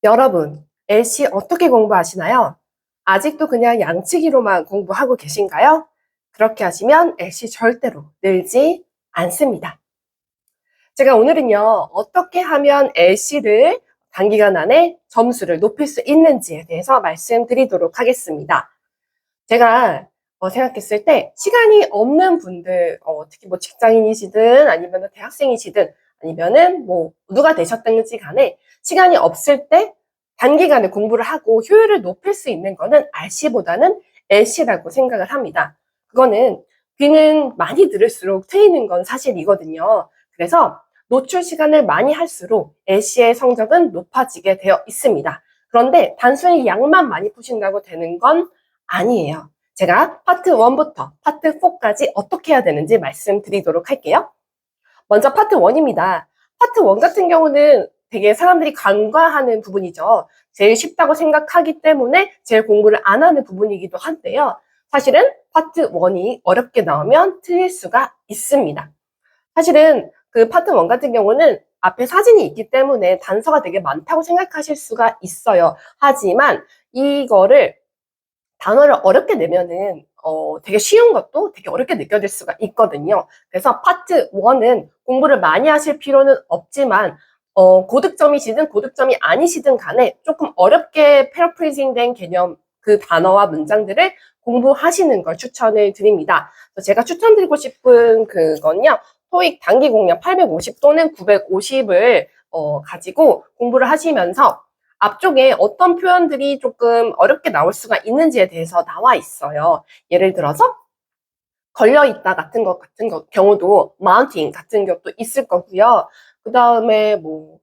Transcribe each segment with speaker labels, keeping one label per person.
Speaker 1: 여러분, LC 어떻게 공부하시나요? 아직도 그냥 양치기로만 공부하고 계신가요? 그렇게 하시면 LC 절대로 늘지 않습니다. 제가 오늘은요, 어떻게 하면 LC를 단기간 안에 점수를 높일 수 있는지에 대해서 말씀드리도록 하겠습니다. 제가 생각했을 때 시간이 없는 분들, 특히 뭐 직장인이시든 아니면 대학생이시든 아니면은 뭐 누가 되셨든지 간에 시간이 없을 때 단기간에 공부를 하고 효율을 높일 수 있는 거는 RC보다는 LC라고 생각을 합니다. 그거는 귀는 많이 들을수록 트이는 건 사실이거든요. 그래서 노출 시간을 많이 할수록 LC의 성적은 높아지게 되어 있습니다. 그런데 단순히 양만 많이 푸신다고 되는 건 아니에요. 제가 파트 1부터 파트 4까지 어떻게 해야 되는지 말씀드리도록 할게요. 먼저 파트 1입니다. 파트 1 같은 경우는 되게 사람들이 간과하는 부분이죠. 제일 쉽다고 생각하기 때문에 제일 공부를 안 하는 부분이기도 한데요. 사실은 파트 1이 어렵게 나오면 틀릴 수가 있습니다. 사실은 그 파트 1 같은 경우는 앞에 사진이 있기 때문에 단서가 되게 많다고 생각하실 수가 있어요. 하지만 이거를 단어를 어렵게 내면은 되게 쉬운 것도 되게 어렵게 느껴질 수가 있거든요. 그래서 파트 1은 공부를 많이 하실 필요는 없지만 고득점이시든 고득점이 아니시든 간에 조금 어렵게 패러프레이징 된 개념 그 단어와 문장들을 공부하시는 걸 추천을 드립니다. 제가 추천드리고 싶은 그건요. 토익 단기 공략 850 또는 950을 가지고 공부를 하시면서 앞쪽에 어떤 표현들이 조금 어렵게 나올 수가 있는지에 대해서 나와 있어요. 예를 들어서 걸려있다 같은 경우도 mounting 같은 것도 있을 거고요. 그 다음에 뭐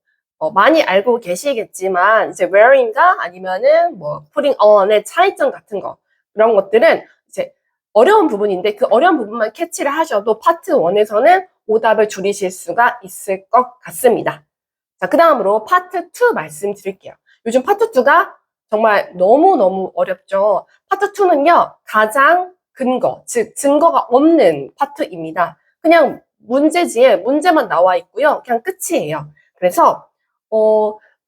Speaker 1: 많이 알고 계시겠지만 이제 wearing과 아니면은 뭐 putting on의 차이점 같은 거 그런 것들은 이제 어려운 부분인데 그 어려운 부분만 캐치를 하셔도 파트 1에서는 오답을 줄이실 수가 있을 것 같습니다. 자, 그 다음으로 파트 2 말씀드릴게요. 요즘 파트 2가 정말 너무너무 어렵죠. 파트 2는요, 가장 근거, 즉, 증거가 없는 파트입니다. 그냥 문제지에 문제만 나와 있고요. 그냥 끝이에요. 그래서,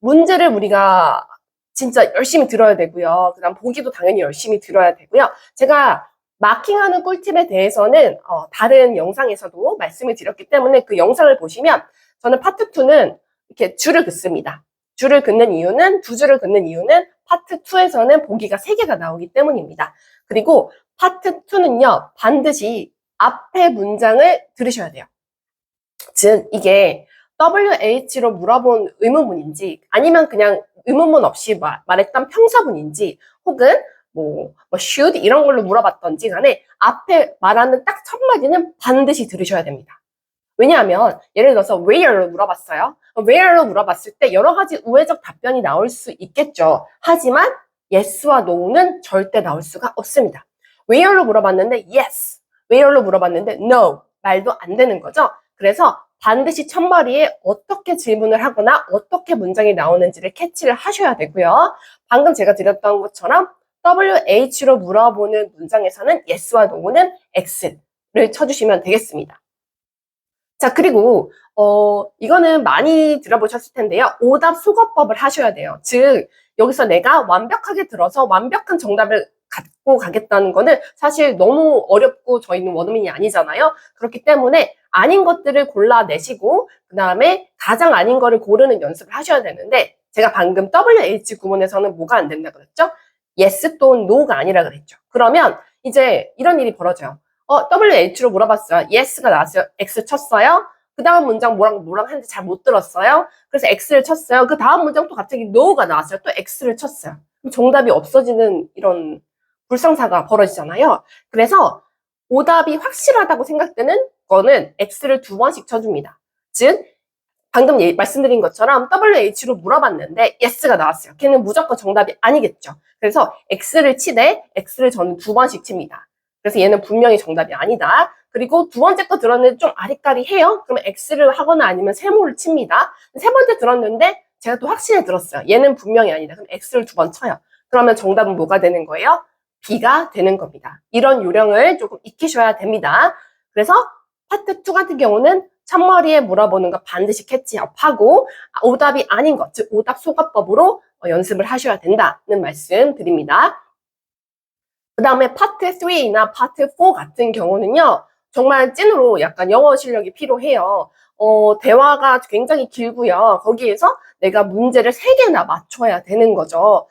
Speaker 1: 문제를 우리가 진짜 열심히 들어야 되고요. 그 다음 보기도 당연히 열심히 들어야 되고요. 제가 마킹하는 꿀팁에 대해서는 다른 영상에서도 말씀을 드렸기 때문에 그 영상을 보시면 저는 파트 2는 이렇게 줄을 긋습니다. 줄을 긋는 이유는, 두 줄을 긋는 이유는 파트 2에서는 보기가 3개가 나오기 때문입니다. 그리고 파트 2는요, 반드시 앞에 문장을 들으셔야 돼요. 즉, 이게 WH로 물어본 의문문인지, 아니면 그냥 의문문 없이 말했던 평사문인지, 혹은 뭐 should 이런 걸로 물어봤던지 간에 앞에 말하는 딱 첫 마디는 반드시 들으셔야 됩니다. 왜냐하면 예를 들어서 where로 물어봤어요. where로 물어봤을 때 여러 가지 우회적 답변이 나올 수 있겠죠. 하지만 yes와 no는 절대 나올 수가 없습니다. where로 물어봤는데 yes, where로 물어봤는데 no, 말도 안 되는 거죠. 그래서 반드시 첫마디에 어떻게 질문을 하거나 어떻게 문장이 나오는지를 캐치를 하셔야 되고요. 방금 제가 드렸던 것처럼 WH로 물어보는 문장에서는 yes와 no는 X를 쳐주시면 되겠습니다. 자, 그리고 이거는 많이 들어보셨을 텐데요. 오답 수거법을 하셔야 돼요. 즉, 여기서 내가 완벽하게 들어서 완벽한 정답을 갖고 가겠다는 거는 사실 너무 어렵고 저희는 원어민이 아니잖아요. 그렇기 때문에 아닌 것들을 골라내시고 그 다음에 가장 아닌 거를 고르는 연습을 하셔야 되는데 제가 방금 WH 구문에서는 뭐가 안 된다 그랬죠? yes 또는 no가 아니라 그랬죠. 그러면 이제 이런 일이 벌어져요. WH로 물어봤어요. yes가 나왔어요. X 쳤어요. 그 다음 문장 뭐랑 했는지 잘 못 들었어요. 그래서 X를 쳤어요. 그 다음 문장 또 갑자기 no가 나왔어요. 또 X를 쳤어요. 그럼 정답이 없어지는 이런 불상사가 벌어지잖아요. 그래서 오답이 확실하다고 생각되는 거는 X를 2번씩 쳐줍니다. 즉, 방금 말씀드린 것처럼 WH로 물어봤는데 yes가 나왔어요. 걔는 무조건 정답이 아니겠죠. 그래서 X를 치되 X를 저는 2번씩 칩니다. 그래서 얘는 분명히 정답이 아니다. 그리고 두 번째 거 들었는데 좀 아리까리해요. 그러면 X를 하거나 아니면 세모를 칩니다. 세 번째 들었는데 제가 또 확신에 들었어요. 얘는 분명히 아니다. 그럼 X를 2번 쳐요. 그러면 정답은 뭐가 되는 거예요? B가 되는 겁니다. 이런 요령을 조금 익히셔야 됩니다. 그래서 파트 2 같은 경우는 첫머리에 물어보는 거 반드시 캐치업하고 오답이 아닌 것, 즉 오답 소거법으로 연습을 하셔야 된다는 말씀 드립니다. 그 다음에 파트 3나 파트 4 같은 경우는요, 정말 찐으로 약간 영어 실력이 필요해요. 대화가 굉장히 길고요. 거기에서 내가 문제를 3개나 맞춰야 되는 거죠.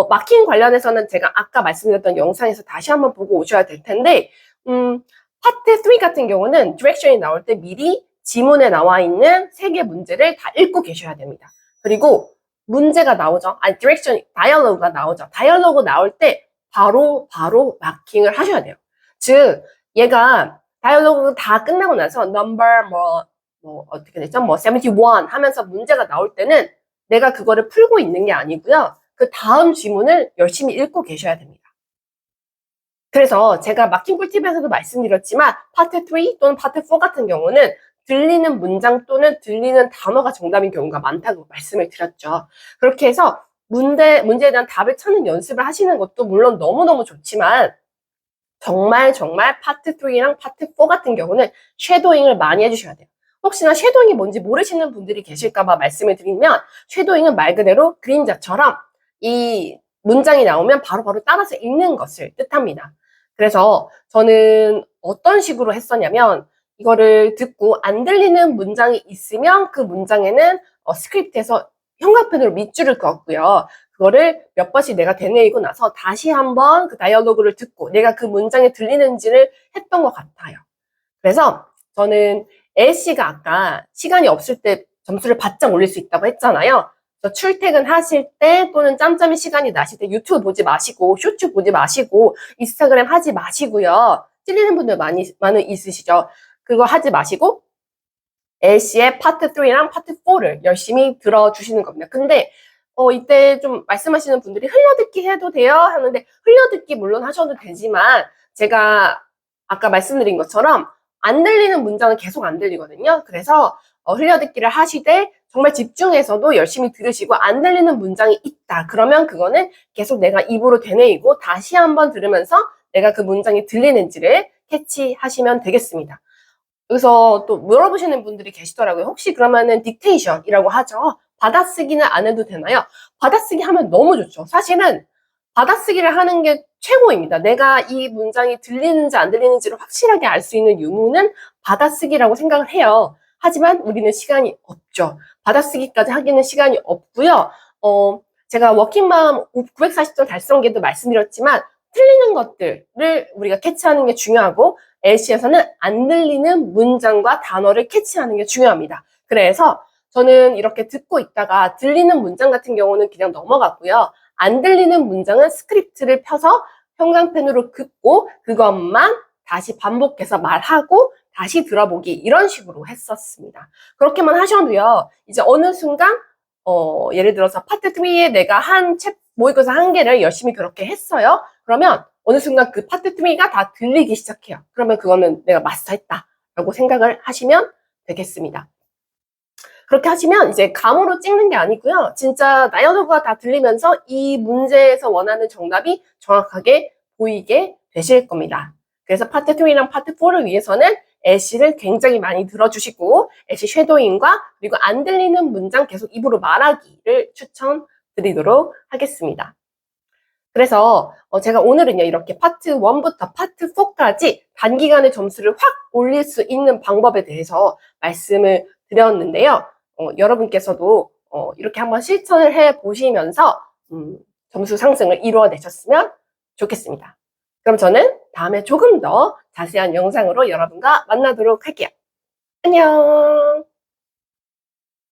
Speaker 1: 마킹 관련해서는 제가 아까 말씀드렸던 영상에서 다시 한번 보고 오셔야 될 텐데, 파트 3 같은 경우는 디렉션이 나올 때 미리 지문에 나와 있는 3개 문제를 다 읽고 계셔야 됩니다. 그리고 문제가 나오죠. 아니, 디렉션, 다이얼로그가 나오죠. 다이얼로그 나올 때 바로 마킹을 하셔야 돼요. 즉, 얘가 다이얼로그 다 끝나고 나서 number 어떻게 되죠? 71 하면서 문제가 나올 때는 내가 그거를 풀고 있는 게 아니고요. 그 다음 지문을 열심히 읽고 계셔야 됩니다. 그래서 제가 마킹 꿀팁에서도 말씀드렸지만 파트 3 또는 파트 4 같은 경우는 들리는 문장 또는 들리는 단어가 정답인 경우가 많다고 말씀을 드렸죠. 그렇게 해서 문제에 대한 답을 찾는 연습을 하시는 것도 물론 너무너무 좋지만 정말 파트 3랑 파트 4 같은 경우는 쉐도잉을 많이 해주셔야 돼요. 혹시나 쉐도잉이 뭔지 모르시는 분들이 계실까봐 말씀을 드리면 쉐도잉은 말 그대로 그림자처럼 이 문장이 나오면 바로 따라서 읽는 것을 뜻합니다. 그래서 저는 어떤 식으로 했었냐면 이거를 듣고 안 들리는 문장이 있으면 그 문장에는 스크립트에서 형광펜으로 밑줄을 그었고요. 그거를 몇 번씩 내가 되뇌이고 나서 다시 한번 그 다이얼로그를 듣고 내가 그 문장이 들리는지를 했던 것 같아요. 그래서 저는 A씨가 아까 시간이 없을 때 점수를 바짝 올릴 수 있다고 했잖아요. 그래서 출퇴근하실 때 또는 짬짬이 시간이 나실 때 유튜브 보지 마시고 쇼츠 보지 마시고 인스타그램 하지 마시고요. 찔리는 분들 많이 있으시죠. 그거 하지 마시고 A씨의 파트 3랑 파트 4를 열심히 들어주시는 겁니다. 근데 이때 좀 말씀하시는 분들이 흘려듣기 해도 돼요? 하는데 흘려듣기 물론 하셔도 되지만 제가 아까 말씀드린 것처럼 안 들리는 문장은 계속 안 들리거든요. 그래서 흘려듣기를 하시되 정말 집중해서도 열심히 들으시고 안 들리는 문장이 있다. 그러면 그거는 계속 내가 입으로 되뇌이고 다시 한번 들으면서 내가 그 문장이 들리는지를 캐치하시면 되겠습니다. 여기서 또 물어보시는 분들이 계시더라고요. 혹시 그러면은 딕테이션이라고 하죠. 받아쓰기는 안 해도 되나요? 받아쓰기 하면 너무 좋죠. 사실은 받아쓰기를 하는 게 최고입니다. 내가 이 문장이 들리는지 안 들리는지를 확실하게 알 수 있는 유무는 받아쓰기라고 생각을 해요. 하지만 우리는 시간이 없죠. 받아쓰기까지 하기는 시간이 없고요. 제가 워킹맘 940점 달성계도 말씀드렸지만 틀리는 것들을 우리가 캐치하는 게 중요하고 LC에서는 안 들리는 문장과 단어를 캐치하는 게 중요합니다. 그래서 저는 이렇게 듣고 있다가 들리는 문장 같은 경우는 그냥 넘어갔고요. 안 들리는 문장은 스크립트를 펴서 형광펜으로 긋고 그것만 다시 반복해서 말하고 다시 들어보기 이런 식으로 했었습니다. 그렇게만 하셔도요. 이제 어느 순간 예를 들어서 파트 3에 내가 한 모의고사 1개를 열심히 그렇게 했어요. 그러면 어느 순간 그 파트 3가 다 들리기 시작해요. 그러면 그거는 내가 마스터했다라고 생각을 하시면 되겠습니다. 그렇게 하시면 이제 감으로 찍는 게 아니고요. 진짜 다이얼로그가 다 들리면서 이 문제에서 원하는 정답이 정확하게 보이게 되실 겁니다. 그래서 파트 3랑 파트 4를 위해서는 애쉬를 굉장히 많이 들어주시고 애쉬 쉐도잉과 그리고 안 들리는 문장 계속 입으로 말하기를 추천드리도록 하겠습니다. 그래서 제가 오늘은요 이렇게 파트 1부터 파트 4까지 단기간에 점수를 확 올릴 수 있는 방법에 대해서 말씀을 드렸는데요. 여러분께서도 이렇게 한번 실천을 해 보시면서 점수 상승을 이루어내셨으면 좋겠습니다. 그럼 저는 다음에 조금 더 자세한 영상으로 여러분과 만나도록 할게요. 안녕.